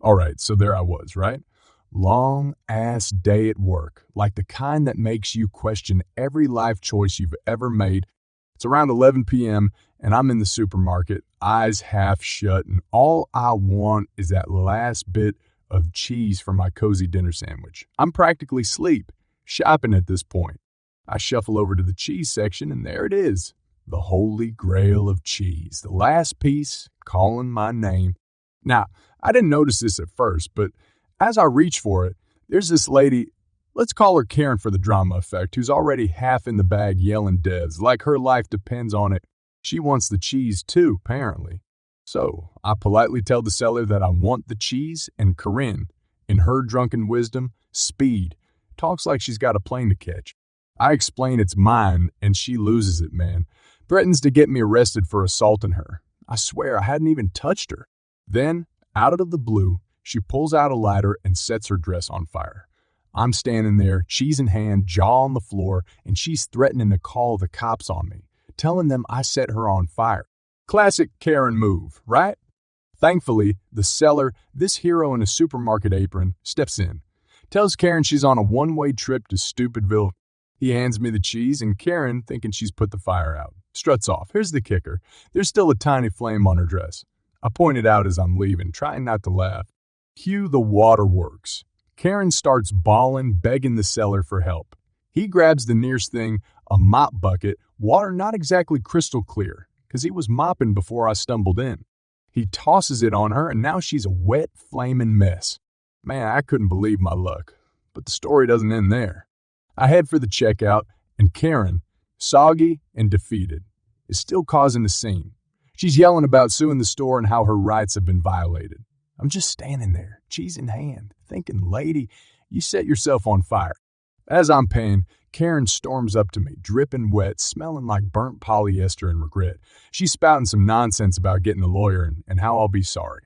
All right, so there I was, right? Long ass day at work, like the kind that makes you question every life choice you've ever made. It's around 11 p.m., and I'm in the supermarket, eyes half shut, and all I want is that last bit of cheese for my cozy dinner sandwich. I'm practically asleep, shopping at this point. I shuffle over to the cheese section, and there it is, the holy grail of cheese, the last piece calling my name. Now, I didn't notice this at first, but as I reach for it, there's this lady, let's call her Karen for the drama effect, who's already half in the bag yelling devs, like her life depends on it. She wants the cheese too, apparently. So I politely tell the seller that I want the cheese, and Corinne, in her drunken wisdom, speed, talks like she's got a plane to catch. I explain it's mine, and she loses it, man. Threatens to get me arrested for assaulting her. I swear I hadn't even touched her. Then, out of the blue, she pulls out a lighter and sets her dress on fire. I'm standing there, cheese in hand, jaw on the floor, and she's threatening to call the cops on me, telling them I set her on fire. Classic Karen move, right? Thankfully, the seller, this hero in a supermarket apron, steps in, tells Karen she's on a one-way trip to Stupidville. He hands me the cheese, and Karen, thinking she's put the fire out, struts off. Here's the kicker. There's still a tiny flame on her dress. I point it out as I'm leaving, trying not to laugh. Cue the waterworks. Karen starts bawling, begging the seller for help. He grabs the nearest thing, a mop bucket, water not exactly crystal clear, because he was mopping before I stumbled in. He tosses it on her, and now she's a wet, flaming mess. Man, I couldn't believe my luck. But the story doesn't end there. I head for the checkout, and Karen, soggy and defeated, is still causing a scene. She's yelling about suing the store and how her rights have been violated. I'm just standing there, cheese in hand, thinking, lady, you set yourself on fire. As I'm paying, Karen storms up to me, dripping wet, smelling like burnt polyester and regret. She's spouting some nonsense about getting a lawyer and how I'll be sorry.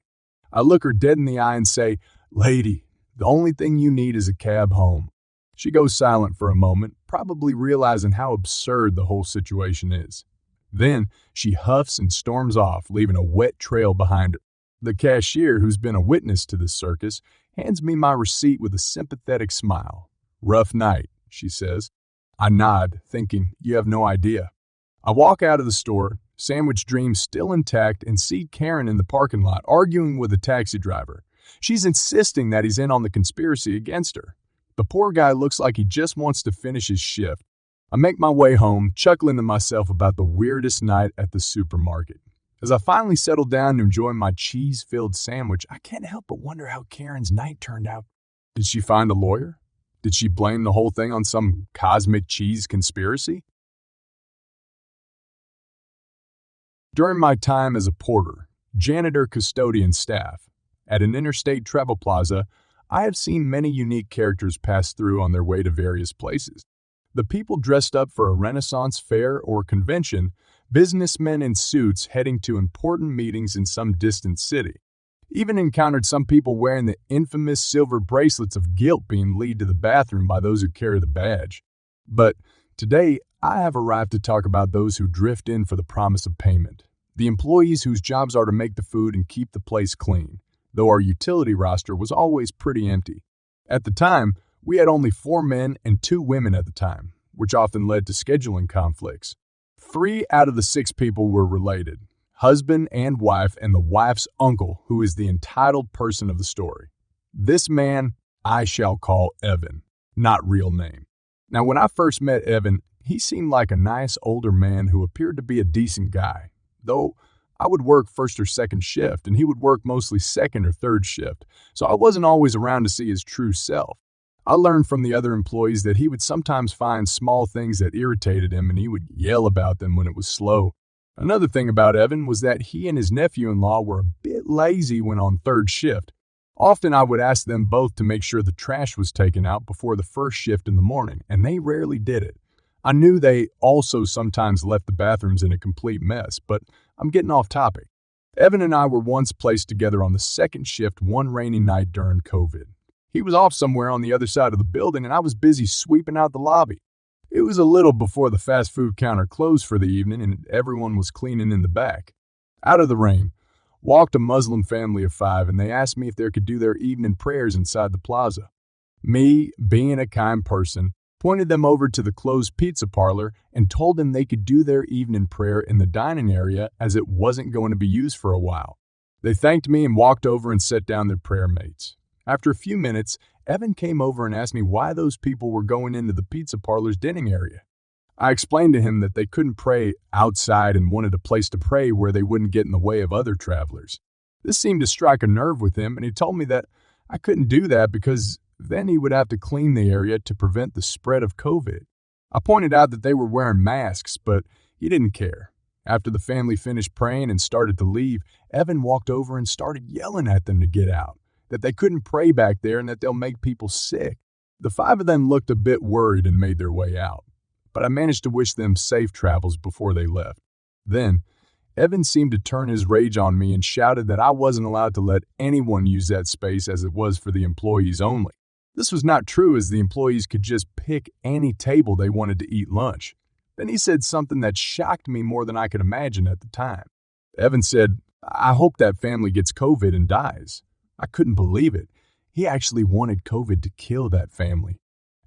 I look her dead in the eye and say, lady, the only thing you need is a cab home. She goes silent for a moment, probably realizing how absurd the whole situation is. Then she huffs and storms off, leaving a wet trail behind her. The cashier, who's been a witness to this circus, hands me my receipt with a sympathetic smile. Rough night, she says. I nod, thinking, you have no idea. I walk out of the store, sandwich dream still intact, and see Karen in the parking lot arguing with a taxi driver. She's insisting that he's in on the conspiracy against her. The poor guy looks like he just wants to finish his shift. I make my way home, chuckling to myself about the weirdest night at the supermarket. As I finally settle down to enjoy my cheese-filled sandwich, I can't help but wonder how Karen's night turned out. Did she find a lawyer? Did she blame the whole thing on some cosmic cheese conspiracy? During my time as a porter, janitor, custodian, staff, at an interstate travel plaza, I have seen many unique characters pass through on their way to various places. The people dressed up for a Renaissance fair or convention, businessmen in suits heading to important meetings in some distant city. Even encountered some people wearing the infamous silver bracelets of guilt being led to the bathroom by those who carry the badge. But today, I have arrived to talk about those who drift in for the promise of payment. The employees whose jobs are to make the food and keep the place clean, though our utility roster was always pretty empty. At the time, we had only 4 men and 2 women at the time, which often led to scheduling conflicts. 3 out of the 6 people were related, husband and wife, and the wife's uncle, who is the entitled person of the story. This man I shall call Evan, not real name. Now, when I first met Evan, he seemed like a nice older man who appeared to be a decent guy, though I would work first or second shift, and he would work mostly second or third shift, so I wasn't always around to see his true self. I learned from the other employees that he would sometimes find small things that irritated him, and he would yell about them when it was slow. Another thing about Evan was that he and his nephew-in-law were a bit lazy when on third shift. Often I would ask them both to make sure the trash was taken out before the first shift in the morning, and they rarely did it. I knew they also sometimes left the bathrooms in a complete mess, but I'm getting off topic. Evan and I were once placed together on the second shift one rainy night during COVID. He was off somewhere on the other side of the building, and I was busy sweeping out the lobby. It was a little before the fast food counter closed for the evening, and everyone was cleaning in the back. Out of the rain, walked a Muslim family of 5, and they asked me if they could do their evening prayers inside the plaza. Me, being a kind person, pointed them over to the closed pizza parlor and told them they could do their evening prayer in the dining area as it wasn't going to be used for a while. They thanked me and walked over and set down their prayer mates. After a few minutes, Evan came over and asked me why those people were going into the pizza parlor's dining area. I explained to him that they couldn't pray outside and wanted a place to pray where they wouldn't get in the way of other travelers. This seemed to strike a nerve with him, and he told me that I couldn't do that because then he would have to clean the area to prevent the spread of COVID. I pointed out that they were wearing masks, but he didn't care. After the family finished praying and started to leave, Evan walked over and started yelling at them to get out, that they couldn't pray back there and that they'll make people sick. The 5 of them looked a bit worried and made their way out, but I managed to wish them safe travels before they left. Then, Evan seemed to turn his rage on me and shouted that I wasn't allowed to let anyone use that space as it was for the employees only. This was not true, as the employees could just pick any table they wanted to eat lunch. Then he said something that shocked me more than I could imagine at the time. Evan said, "I hope that family gets COVID and dies." I couldn't believe it. He actually wanted COVID to kill that family.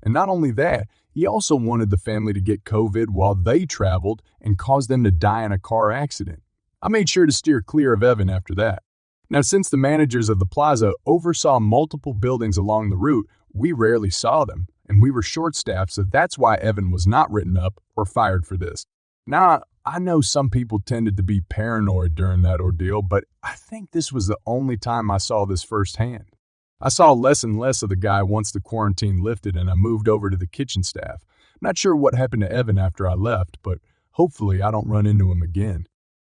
And not only that, he also wanted the family to get COVID while they traveled and cause them to die in a car accident. I made sure to steer clear of Evan after that. Now, since the managers of the plaza oversaw multiple buildings along the route, we rarely saw them, and we were short-staffed, so that's why Evan was not written up or fired for this. Now, I know some people tended to be paranoid during that ordeal, but I think this was the only time I saw this firsthand. I saw less and less of the guy once the quarantine lifted and I moved over to the kitchen staff. Not sure what happened to Evan after I left, but hopefully I don't run into him again.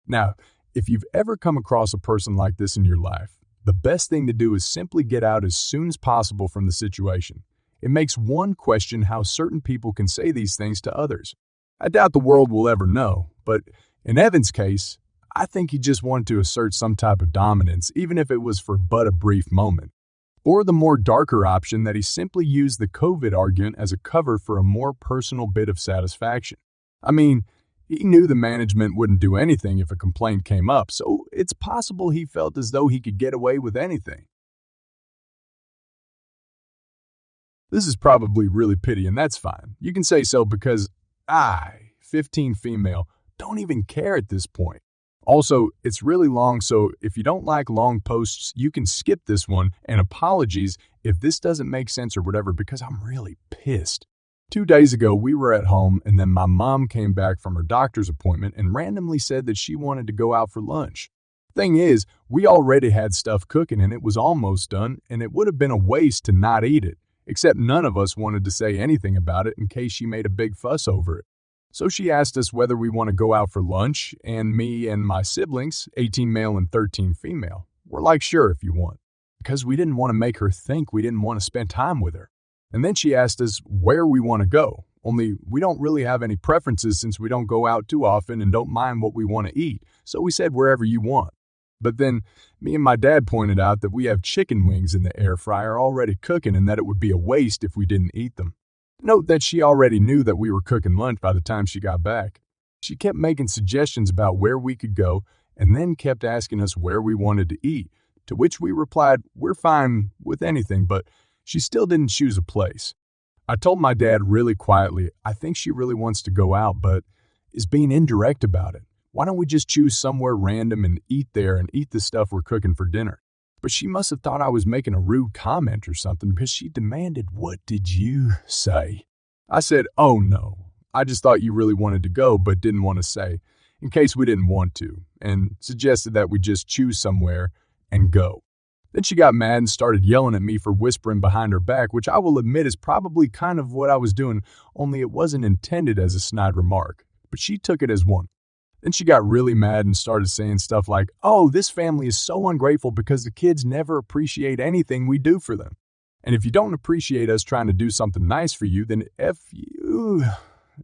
Now, if you've ever come across a person like this in your life, the best thing to do is simply get out as soon as possible from the situation. It makes one question how certain people can say these things to others. I doubt the world will ever know, but in Evan's case, I think he just wanted to assert some type of dominance, even if it was for but a brief moment. Or the more darker option that he simply used the COVID argument as a cover for a more personal bit of satisfaction. I mean, he knew the management wouldn't do anything if a complaint came up, so it's possible he felt as though he could get away with anything. This is probably really pity, and that's fine. You can say so because I, 15 female, don't even care at this point. Also, it's really long, so if you don't like long posts, you can skip this one, and apologies if this doesn't make sense or whatever, because I'm really pissed. 2 days ago, we were at home, and then my mom came back from her doctor's appointment and randomly said that she wanted to go out for lunch. Thing is, we already had stuff cooking and it was almost done, and it would have been a waste to not eat it, except none of us wanted to say anything about it in case she made a big fuss over it. So she asked us whether we want to go out for lunch, and me and my siblings, 18 male and 13 female, were like, sure if you want, because we didn't want to make her think we didn't want to spend time with her. And then she asked us where we want to go, only we don't really have any preferences since we don't go out too often and don't mind what we want to eat, so we said wherever you want. But then me and my dad pointed out that we have chicken wings in the air fryer already cooking and that it would be a waste if we didn't eat them. Note that she already knew that we were cooking lunch by the time she got back. She kept making suggestions about where we could go and then kept asking us where we wanted to eat, to which we replied, we're fine with anything, but she still didn't choose a place. I told my dad really quietly, I think she really wants to go out, but is being indirect about it. Why don't we just choose somewhere random and eat there and eat the stuff we're cooking for dinner? But she must have thought I was making a rude comment or something because she demanded, what did you say? I said, oh no, I just thought you really wanted to go but didn't want to say, in case we didn't want to, and suggested that we just choose somewhere and go. Then she got mad and started yelling at me for whispering behind her back, which I will admit is probably kind of what I was doing, only it wasn't intended as a snide remark, but she took it as one. Then she got really mad and started saying stuff like, oh, this family is so ungrateful because the kids never appreciate anything we do for them. And if you don't appreciate us trying to do something nice for you, then F you.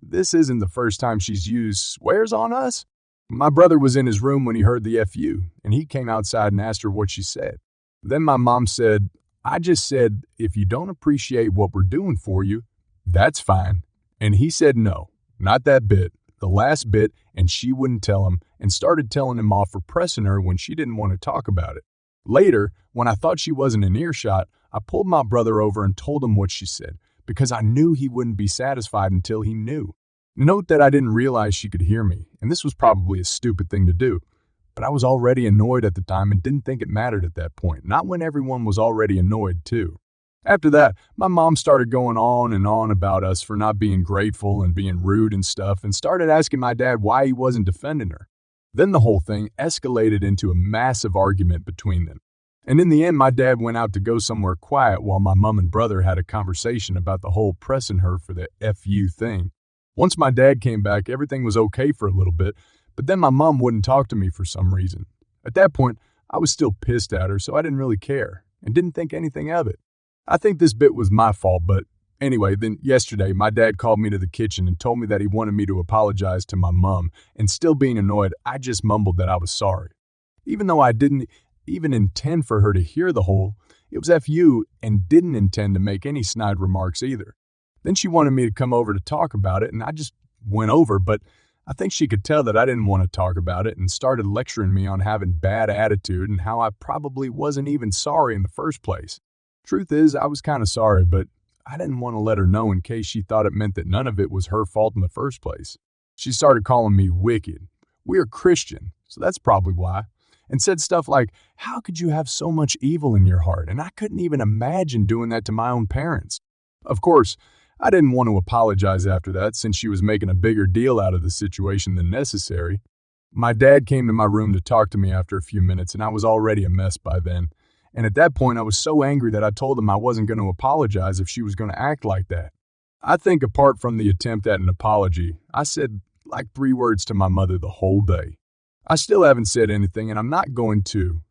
This isn't the first time she's used swears on us. My brother was in his room when he heard the FU, and he came outside and asked her what she said. Then my mom said, I just said, if you don't appreciate what we're doing for you, that's fine. And he said, no, not that bit. the last bit, and she wouldn't tell him and started telling him off for pressing her when she didn't want to talk about it. Later, when I thought she wasn't in earshot, I pulled my brother over and told him what she said, because I knew he wouldn't be satisfied until he knew. Note that I didn't realize she could hear me, and this was probably a stupid thing to do. But I was already annoyed at the time and didn't think it mattered at that point, not when everyone was already annoyed too. After that, my mom started going on and on about us for not being grateful and being rude and stuff, and started asking my dad why he wasn't defending her. Then the whole thing escalated into a massive argument between them. And in the end, my dad went out to go somewhere quiet while my mom and brother had a conversation about the whole pressing her for the FU thing. Once my dad came back, everything was okay for a little bit, but then my mom wouldn't talk to me for some reason. At that point, I was still pissed at her, so I didn't really care and didn't think anything of it. I think this bit was my fault, but anyway, then yesterday, my dad called me to the kitchen and told me that he wanted me to apologize to my mom, and still being annoyed, I just mumbled that I was sorry. Even though I didn't even intend for her to hear the whole, it was FU and didn't intend to make any snide remarks either. Then she wanted me to come over to talk about it, and I just went over, but I think she could tell that I didn't want to talk about it and started lecturing me on having bad attitude and how I probably wasn't even sorry in the first place. Truth is, I was kind of sorry, but I didn't want to let her know in case she thought it meant that none of it was her fault in the first place. She started calling me wicked. We're Christian, so that's probably why. And said stuff like, how could you have so much evil in your heart? And I couldn't even imagine doing that to my own parents. Of course, I didn't want to apologize after that since she was making a bigger deal out of the situation than necessary. My dad came to my room to talk to me after a few minutes, and I was already a mess by then. And at that point, I was so angry that I told him I wasn't going to apologize if she was going to act like that. I think apart from the attempt at an apology, I said like 3 words to my mother the whole day. I still haven't said anything, and I'm not going to.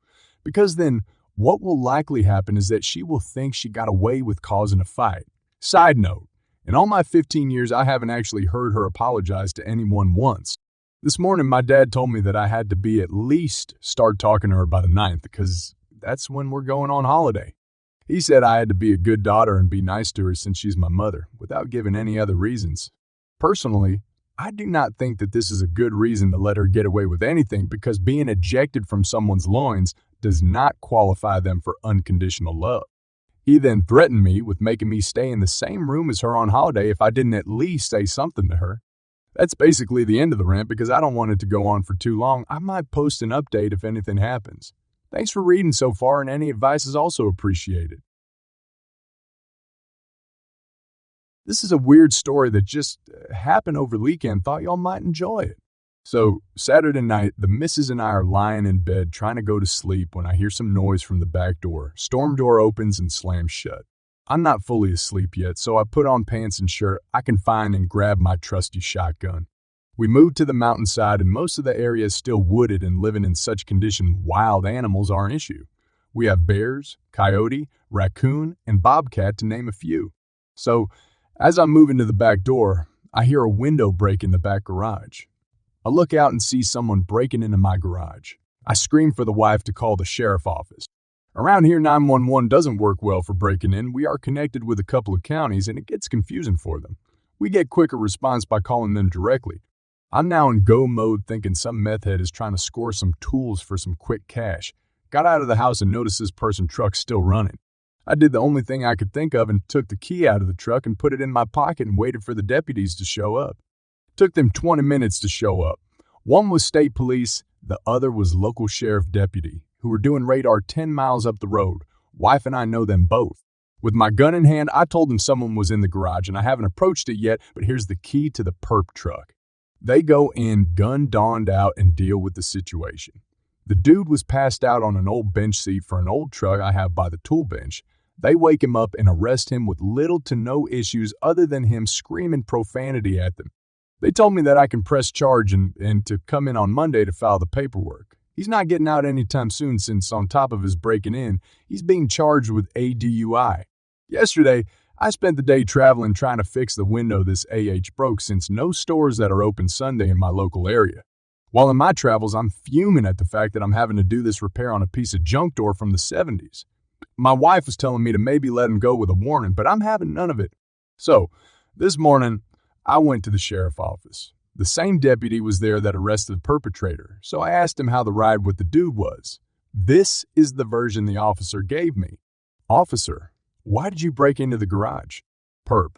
Because then, what will likely happen is that she will think she got away with causing a fight. Side note, in all my 15 years, I haven't actually heard her apologize to anyone once. This morning, my dad told me that I had to be at least start talking to her by the 9th, because that's when we're going on holiday. He said I had to be a good daughter and be nice to her since she's my mother, without giving any other reasons. Personally, I do not think that this is a good reason to let her get away with anything, because being ejected from someone's loins does not qualify them for unconditional love. He then threatened me with making me stay in the same room as her on holiday if I didn't at least say something to her. That's basically the end of the rant because I don't want it to go on for too long. I might post an update if anything happens. Thanks for reading so far, and any advice is also appreciated. This is a weird story that just happened over the weekend. Thought y'all might enjoy it. So, Saturday night, the missus and I are lying in bed trying to go to sleep when I hear some noise from the back door. Storm door opens and slams shut. I'm not fully asleep yet, so I put on pants and shirt I can find and grab my trusty shotgun. We moved to the mountainside, and most of the area is still wooded, and living in such condition, wild animals are an issue. We have bears, coyote, raccoon, and bobcat, to name a few. So, as I'm moving to the back door, I hear a window break in the back garage. I look out and see someone breaking into my garage. I scream for the wife to call the sheriff office. Around here, 911 doesn't work well for breaking in. We are connected with a couple of counties, and it gets confusing for them. We get quicker response by calling them directly. I'm now in go mode thinking some meth head is trying to score some tools for some quick cash. Got out of the house and noticed this person's truck still running. I did the only thing I could think of and took the key out of the truck and put it in my pocket and waited for the deputies to show up. Took them 20 minutes to show up. One was state police, the other was local sheriff deputy, who were doing radar 10 miles up the road. Wife and I know them both. With my gun in hand, I told them someone was in the garage, and I haven't approached it yet, but here's the key to the perp truck. They go in, gun donned out, and deal with the situation. The dude was passed out on an old bench seat for an old truck I have by the tool bench. They wake him up and arrest him with little to no issues other than him screaming profanity at them. They told me that I can press charge and to come in on Monday to file the paperwork. He's not getting out anytime soon since on top of his breaking in, he's being charged with a DUI. Yesterday, I spent the day traveling trying to fix the window this broke since no stores that are open Sunday in my local area. While in my travels, I'm fuming at the fact that I'm having to do this repair on a piece of junk door from the 70s. My wife was telling me to maybe let him go with a warning, but I'm having none of it. So, this morning, I went to the sheriff's office. The same deputy was there that arrested the perpetrator, so I asked him how the ride with the dude was. This is the version the officer gave me. Officer, why did you break into the garage? Perp,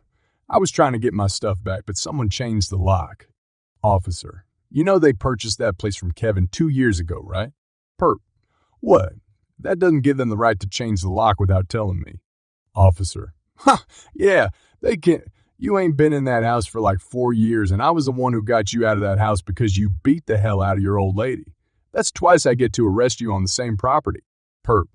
I was trying to get my stuff back, but someone changed the lock. Officer, you know they purchased that place from Kevin 2 years ago, right? Perp, what? That doesn't give them the right to change the lock without telling me. Officer, yeah, they can't. You ain't been in that house for like 4 years, and I was the one who got you out of that house because you beat the hell out of your old lady. That's twice I get to arrest you on the same property. Perp,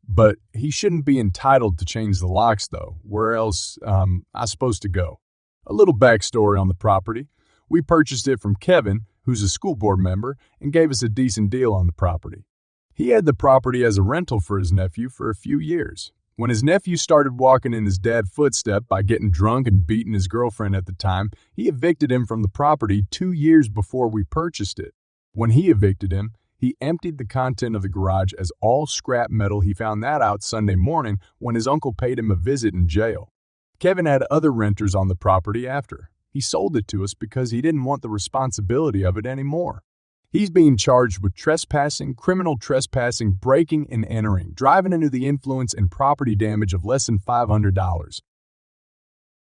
but he shouldn't be entitled to change the locks, though. Where else I supposed to go? A little backstory on the property. We purchased it from Kevin, who's a school board member, and gave us a decent deal on the property. He had the property as a rental for his nephew for a few years. When his nephew started walking in his dad's footsteps by getting drunk and beating his girlfriend at the time, he evicted him from the property 2 years before we purchased it. When he evicted him, he emptied the content of the garage as all scrap metal. He found that out Sunday morning when his uncle paid him a visit in jail. Kevin had other renters on the property after. He sold it to us because he didn't want the responsibility of it anymore. He's being charged with trespassing, criminal trespassing, breaking and entering, driving under the influence, and property damage of less than $500.